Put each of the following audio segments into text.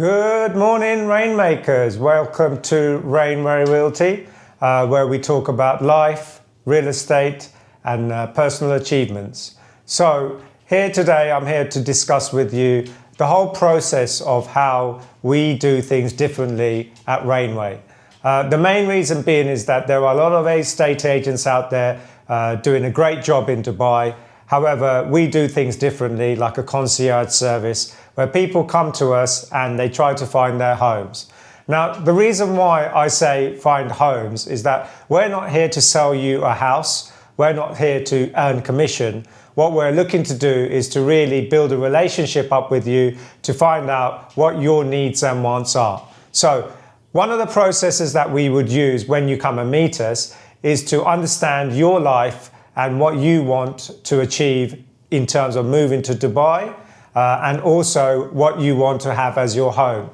Good morning, Rainmakers. Welcome to Rain Mary Realty, where we talk about life, real estate, and personal achievements. So here today, I'm here to discuss with you the whole process of how we do things differently at Rainway. The main reason being is that there are a lot of estate agents out there doing a great job in Dubai. However, we do things differently, like a concierge service, where people come to us and they try to find their homes. Now, the reason why I say find homes is that we're not here to sell you a house. We're not here to earn commission. What we're looking to do is to really build a relationship up with you to find out what your needs and wants are. So one of the processes that we would use when you come and meet us is to understand your life and what you want to achieve in terms of moving to Dubai, and also what you want to have as your home.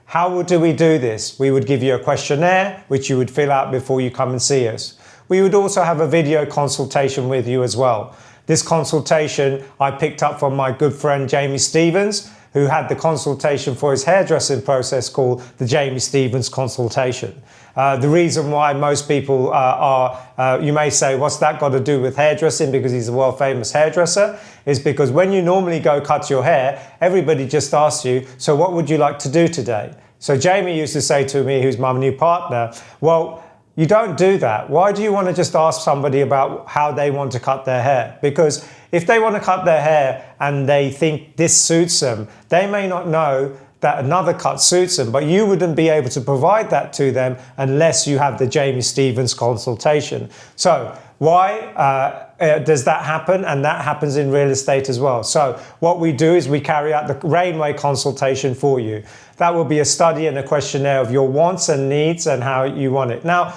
How do we do this? We would give you a questionnaire, which you would fill out before you come and see us. We would also have a video consultation with you as well. This consultation I picked up from my good friend Jamie Stevens, who had the consultation for his hairdressing process called the Jamie Stevens consultation. The reason why most people you may say, what's that got to do with hairdressing, because he's a world famous hairdresser, is because when you normally go cut your hair, everybody just asks you, so what would you like to do today? So Jamie used to say to me, who's my new partner, well, you don't do that. Why do you want to just ask somebody about how they want to cut their hair? Because if they want to cut their hair and they think this suits them, they may not know that another cut suits them, but you wouldn't be able to provide that to them unless you have the Jamie Stevens consultation. So why does that happen? And that happens in real estate as well. So what we do is we carry out the Rainway consultation for you. That will be a study and a questionnaire of your wants and needs and how you want it. Now,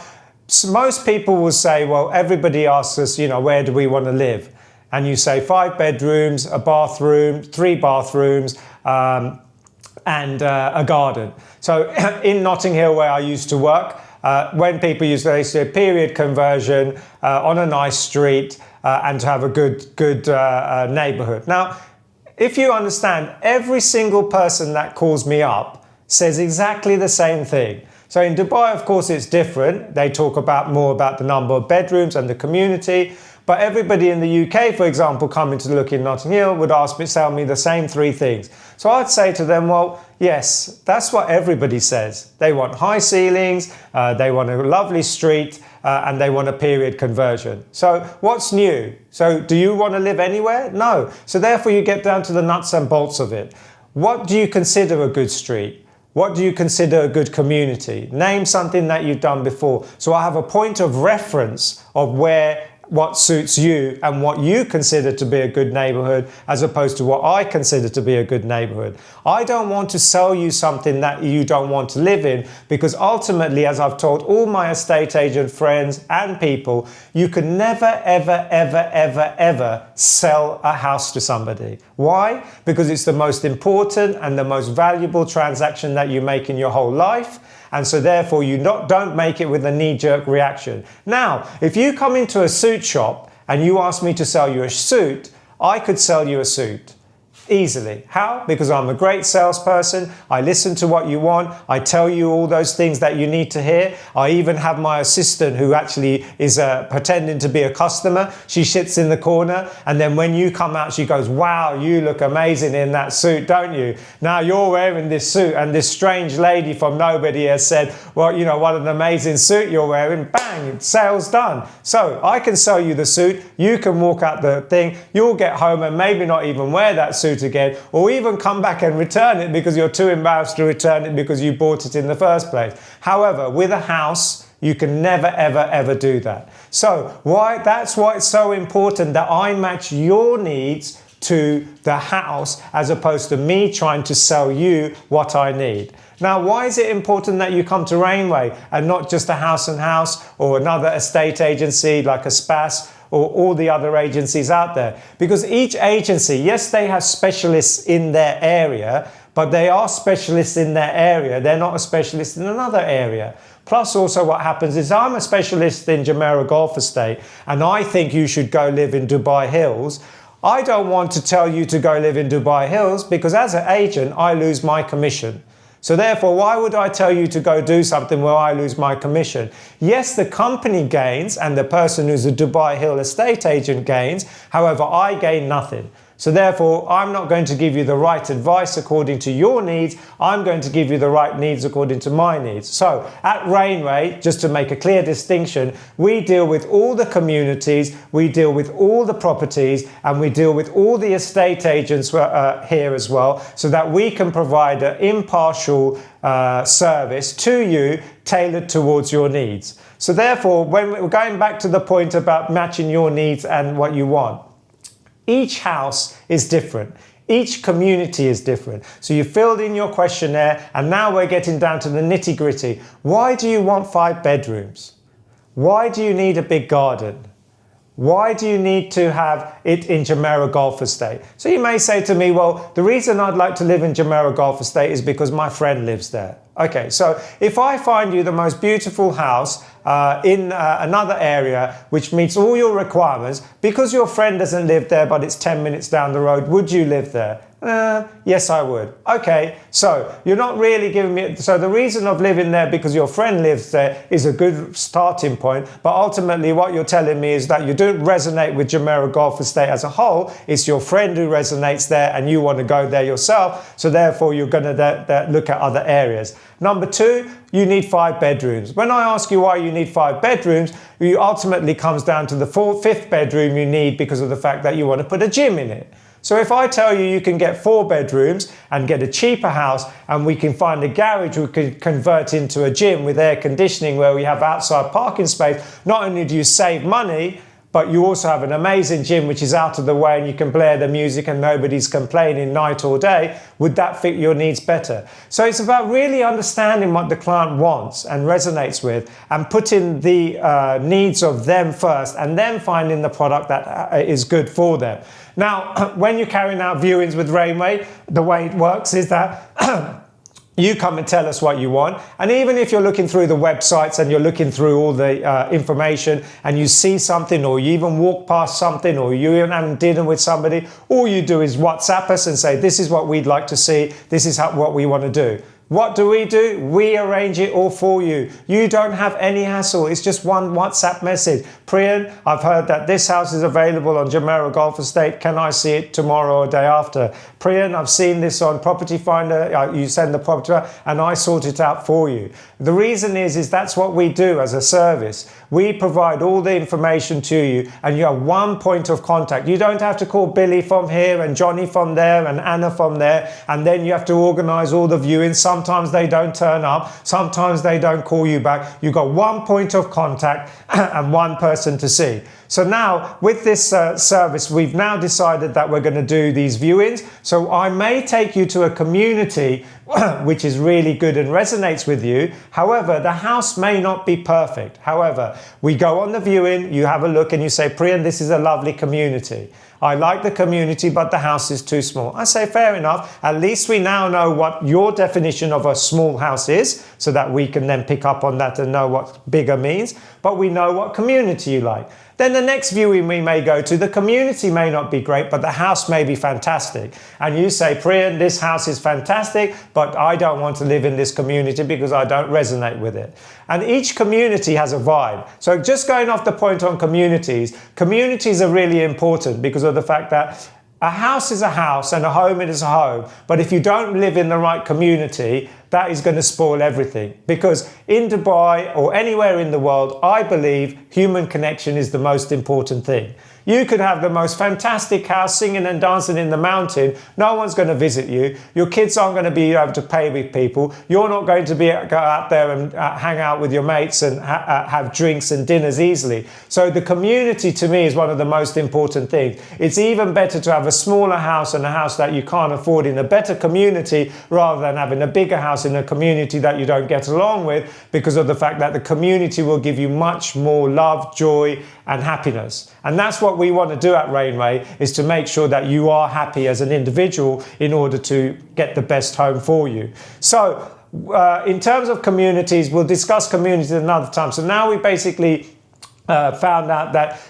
most people will say, well, everybody asks us, where do we want to live? And you say 5 bedrooms, a bathroom, 3 bathrooms, and a garden. So in Notting Hill, where I used to work, when people they say period conversion on a nice street and to have a good neighborhood. Now, if you understand, every single person that calls me up says exactly the same thing. So in Dubai, of course, it's different. They talk more about the number of bedrooms and the community. But everybody in the UK, for example, coming to look in Notting Hill would tell me the same 3 things. So I'd say to them, well, yes, that's what everybody says. They want high ceilings, they want a lovely street, and they want a period conversion. So what's new? So do you want to live anywhere? No. So therefore you get down to the nuts and bolts of it. What do you consider a good street? What do you consider a good community? Name something that you've done before. So I have a point of reference of what suits you and what you consider to be a good neighborhood as opposed to what I consider to be a good neighborhood. I don't want to sell you something that you don't want to live in, because ultimately, as I've told all my estate agent friends and people, you can never, ever, ever, ever, ever sell a house to somebody. Why? Because it's the most important and the most valuable transaction that you make in your whole life. And so therefore you don't make it with a knee-jerk reaction. Now, if you come into a suit shop and you ask me to sell you a suit, I could sell you a suit. Easily. How? Because I'm a great salesperson. I listen to what you want. I tell you all those things that you need to hear. I even have my assistant who actually is pretending to be a customer. She sits in the corner, and then when you come out, she goes, wow, you look amazing in that suit, don't you? Now you're wearing this suit, and this strange lady from nobody has said, well, what an amazing suit you're wearing. Bang, sales done. So I can sell you the suit. You can walk out the thing. You'll get home and maybe not even wear that suit again, or even come back and return it because you're too embarrassed to return it because you bought it in the first place. However, with a house, you can never, ever, ever do that. So that's why it's so important that I match your needs to the house as opposed to me trying to sell you what I need. Now, why is it important that you come to Rainway and not just a house and house or another estate agency like a SPAS or all the other agencies out there? Because each agency, yes, they have specialists in their area, but they are specialists in their area. They're not a specialist in another area. Plus also what happens is I'm a specialist in Jumeirah Golf Estate and I think you should go live in Dubai Hills. I don't want to tell you to go live in Dubai Hills because as an agent, I lose my commission. So therefore, why would I tell you to go do something where I lose my commission? Yes, the company gains and the person who's a Dubai Hill estate agent gains. However, I gain nothing. So therefore, I'm not going to give you the right advice according to your needs. I'm going to give you the right needs according to my needs. So at Rain Ray, just to make a clear distinction, we deal with all the communities, we deal with all the properties, and we deal with all the estate agents here as well, so that we can provide an impartial service to you tailored towards your needs. So therefore, when we're going back to the point about matching your needs and what you want, each house is different. Each community is different. So you filled in your questionnaire, and now we're getting down to the nitty-gritty. Why do you want 5 bedrooms? Why do you need a big garden? Why do you need to have it in Jumeirah Golf Estate? So you may say to me, well, the reason I'd like to live in Jumeirah Golf Estate is because my friend lives there. Okay, so if I find you the most beautiful house in another area which meets all your requirements, because your friend doesn't live there but it's 10 minutes down the road, would you live there? Yes, I would. Okay, so you're not really giving me... So the reason of living there because your friend lives there is a good starting point, but ultimately what you're telling me is that you don't resonate with Jumeirah Golf Estate as a whole. It's your friend who resonates there and you want to go there yourself, so therefore you're going to look at other areas. Number 2, you need 5 bedrooms. When I ask you why you need 5 bedrooms, you ultimately comes down to the 5th bedroom you need because of the fact that you want to put a gym in it. So if I tell you you can get 4 bedrooms and get a cheaper house, and we can find a garage we can convert into a gym with air conditioning where we have outside parking space, not only do you save money, but you also have an amazing gym which is out of the way and you can blare the music and nobody's complaining night or day. Would that fit your needs better? So it's about really understanding what the client wants and resonates with, and putting the needs of them first, and then finding the product that is good for them. Now, when you're carrying out viewings with Rain Ray, the way it works is that you come and tell us what you want. And even if you're looking through the websites and you're looking through all the information and you see something, or you even walk past something, or you're having dinner with somebody, all you do is WhatsApp us and say, this is what we'd like to see. This is what we want to do. What do? We arrange it all for you. You don't have any hassle. It's just one WhatsApp message. Priyan, I've heard that this house is available on Jumeirah Golf Estate. Can I see it tomorrow or day after? Priyan, I've seen this on Property Finder. You send the property and I sort it out for you. The reason is that's what we do as a service. We provide all the information to you, and you have one point of contact. You don't have to call Billy from here and Johnny from there and Anna from there, and then you have to organize all the viewings. Sometimes they don't turn up, sometimes they don't call you back. You've got one point of contact and one person to see. So now with this service, we've now decided that we're going to do these viewings. So I may take you to a community which is really good and resonates with you. However, the house may not be perfect. However, we go on the viewing, you have a look and you say, Priyan, this is a lovely community. I like the community, but the house is too small. I say, fair enough. At least we now know what your definition of a small house is, so that we can then pick up on that and know what bigger means. But we know what community you like. Then the next viewing we may go to, the community may not be great, but the house may be fantastic. And you say, Priyan, this house is fantastic, but I don't want to live in this community because I don't resonate with it. And each community has a vibe. So just going off the point on communities, communities are really important because of the fact that a house is a house and a home is a home. But if you don't live in the right community, that is going to spoil everything. Because in Dubai or anywhere in the world, I believe human connection is the most important thing. You could have the most fantastic house singing and dancing in the mountain. No one's going to visit you. Your kids aren't going to be able to play with people. You're not going to go out there and hang out with your mates and have drinks and dinners easily. So the community to me is one of the most important things. It's even better to have a smaller house and a house that you can't afford in a better community rather than having a bigger house in a community that you don't get along with, because of the fact that the community will give you much more love, joy and happiness. And that's what we want to do at Rain Ray, is to make sure that you are happy as an individual in order to get the best home for you. So in terms of communities, we'll discuss communities another time. So now we basically found out that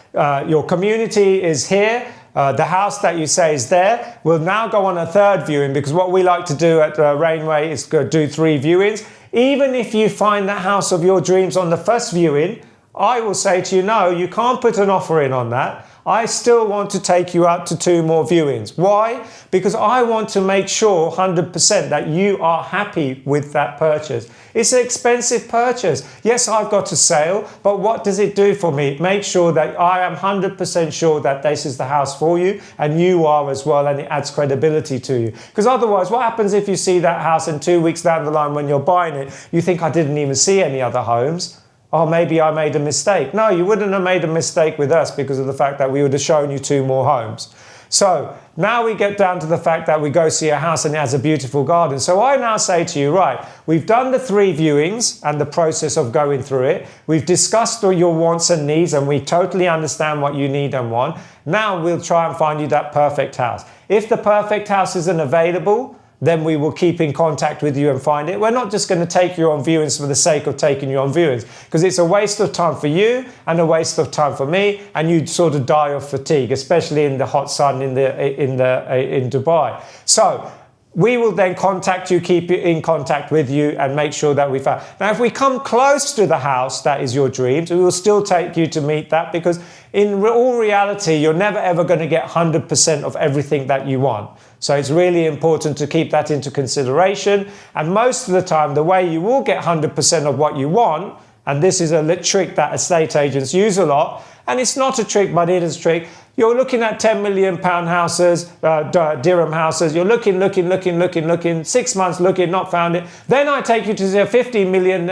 your community is here. the house that you say is there will now go on a third viewing, because what we like to do at Rainway is go do 3 viewings. Even if you find that house of your dreams on the first viewing, I will say to you, no, you can't put an offer in on that. I still want to take you out to 2 more viewings. Why? Because I want to make sure 100% that you are happy with that purchase. It's an expensive purchase. Yes, I've got a sale, but what does it do for me? Make sure that I am 100% sure that this is the house for you, and you are as well, and it adds credibility to you. Because otherwise, what happens if you see that house and 2 weeks down the line when you're buying it, you think, I didn't even see any other homes? Oh, maybe I made a mistake. No, you wouldn't have made a mistake with us because of the fact that we would have shown you 2 more homes. So now we get down to the fact that we go see a house and it has a beautiful garden. So I now say to you, right, we've done the 3 viewings and the process of going through it. We've discussed your wants and needs, and we totally understand what you need and want. Now we'll try and find you that perfect house. If the perfect house isn't available, then we will keep in contact with you and find it. We're not just going to take you on viewings for the sake of taking you on viewings, because it's a waste of time for you and a waste of time for me, and you'd sort of die of fatigue, especially in the hot sun in Dubai. So we will then contact you, keep in contact with you, and make sure that we found. Now, if we come close to the house that is your dreams, we will still take you to meet that, because in all reality, you're never ever going to get 100% of everything that you want. So it's really important to keep that into consideration. And most of the time, the way you will get 100% of what you want, and this is a trick that estate agents use a lot, and it's not a trick, but it is a trick. You're looking at £10 million houses, dirham houses. You're looking, 6 months looking, not found it. Then I take you to the 50 million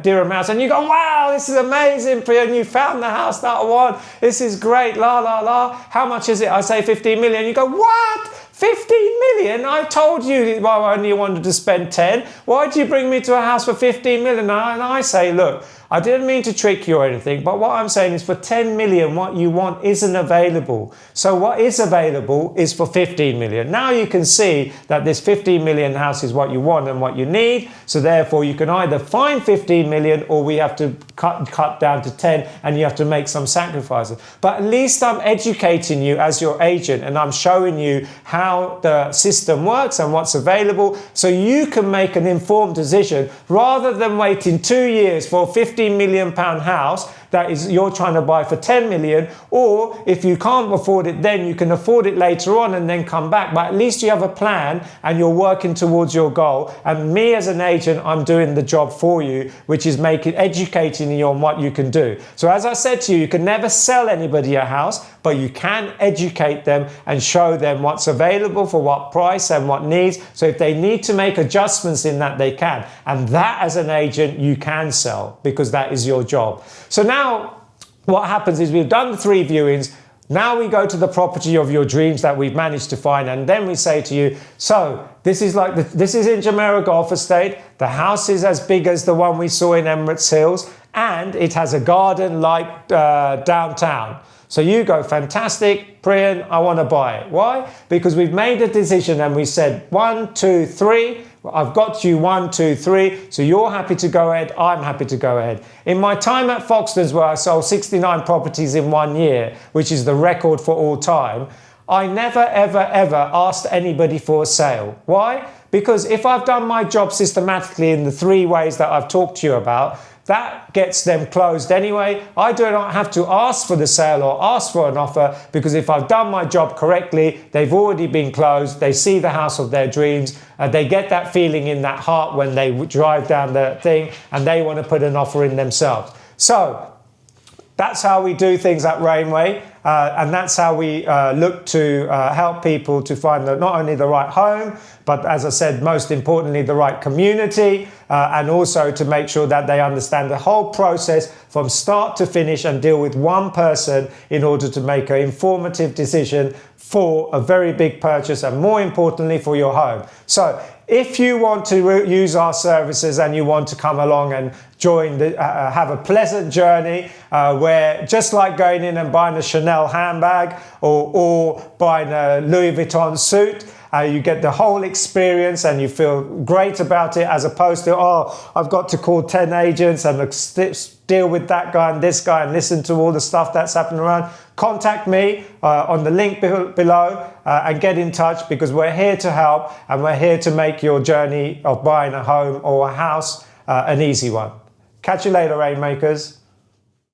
dirham house, and you go, wow, this is amazing, Priya, and you found the house that I want. This is great, la, la, la. How much is it? I say 15 million. You go, what? 15 million? I told you, well, I only wanted to spend 10. Why did you bring me to a house for 15 million? And I say, look, I didn't mean to trick you or anything, but what I'm saying is for 10 million, what you want isn't available. So what is available is for 15 million. Now you can see that this 15 million house is what you want and what you need. So therefore you can either find 15 million, or we have to cut down to 10, and you have to make some sacrifices. But at least I'm educating you as your agent, and I'm showing you how the system works and what's available, so you can make an informed decision rather than waiting 2 years for a 15 million pound house that is you're trying to buy for 10 million, or if you can't afford it then, you can afford it later on and then come back. But at least you have a plan and you're working towards your goal. And me as an agent, I'm doing the job for you, which is educating you on what you can do. So as I said to you, you can never sell anybody a house, but you can educate them and show them what's available for what price and what needs. So if they need to make adjustments in that, they can. And that as an agent, you can sell, because that is your job. So now what happens is we've done the 3 viewings. Now we go to the property of your dreams that we've managed to find, and then we say to you, so this is in Jumeirah Golf Estate. The house is as big as the one we saw in Emirates Hills, and it has a garden like downtown. So you go, fantastic, Priyan, I want to buy it. Why? Because we've made a decision and we said 1, 2, 3. I've got you 1, 2, 3. So you're happy to go ahead. I'm happy to go ahead. In my time at Foxtons, where I sold 69 properties in 1 year, which is the record for all time, I never, ever, ever asked anybody for a sale. Why? Because if I've done my job systematically in the 3 ways that I've talked to you about, that gets them closed anyway. I do not have to ask for the sale or ask for an offer, because if I've done my job correctly, they've already been closed. They see the house of their dreams. They get that feeling in that heart when they drive down the thing and they want to put an offer in themselves. So that's how we do things at Rainway. And that's how we look to help people to find not only the right home, but as I said, most importantly, the right community, and also to make sure that they understand the whole process from start to finish and deal with one person in order to make an informative decision for a very big purchase, and more importantly for your home. So if you want to use our services and you want to come along and join, have a pleasant journey where just like going in and buying a Chanel handbag or buying a Louis Vuitton suit, You get the whole experience and you feel great about it, as opposed to, oh, I've got to call 10 agents and deal with that guy and this guy and listen to all the stuff that's happening around. Contact me on the link below and get in touch, because we're here to help and we're here to make your journey of buying a home or a house an easy one. Catch you later, Rainmakers.